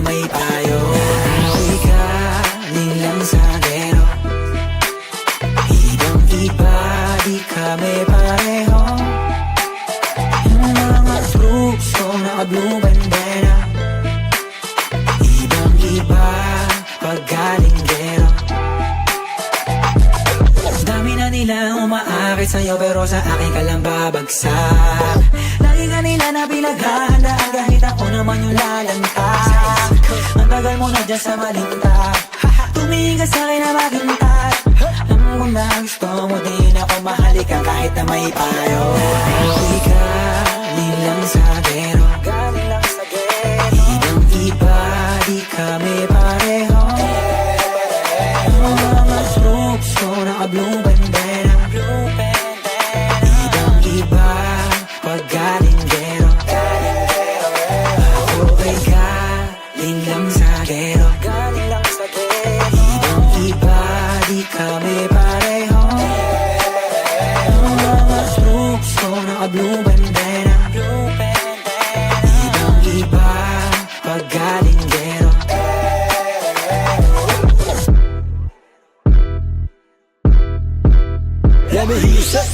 may payo. Ako'y galing lang sa gero, ibang-iba, di kami pareho. Yung mga troops ko naka-blue bandera, ibang-iba pag galing gero. Dami na nilang umaakit sa'yo pero sa akin ka lang babagsak. Lagi ka nila na pinaghahandaan kahit ako naman yung lalantad. Ang tagal mo na dyan sa malinta, tumingin ka sa'kin na maghintay. Alam ko na gusto mo din ako mahalikan kahit na may payo. Ako'y galing lang sa gero, ibang-iba, di kami pareho. Yung mga troops ko naka-blue bandera, ibang-iba pag galing gero. Ako ay galing lang sa gero, ibang-iba, di kami pareho. Yung mga troops ko naka-blue bandera, ibang-iba pag galing gero. Let me hear you say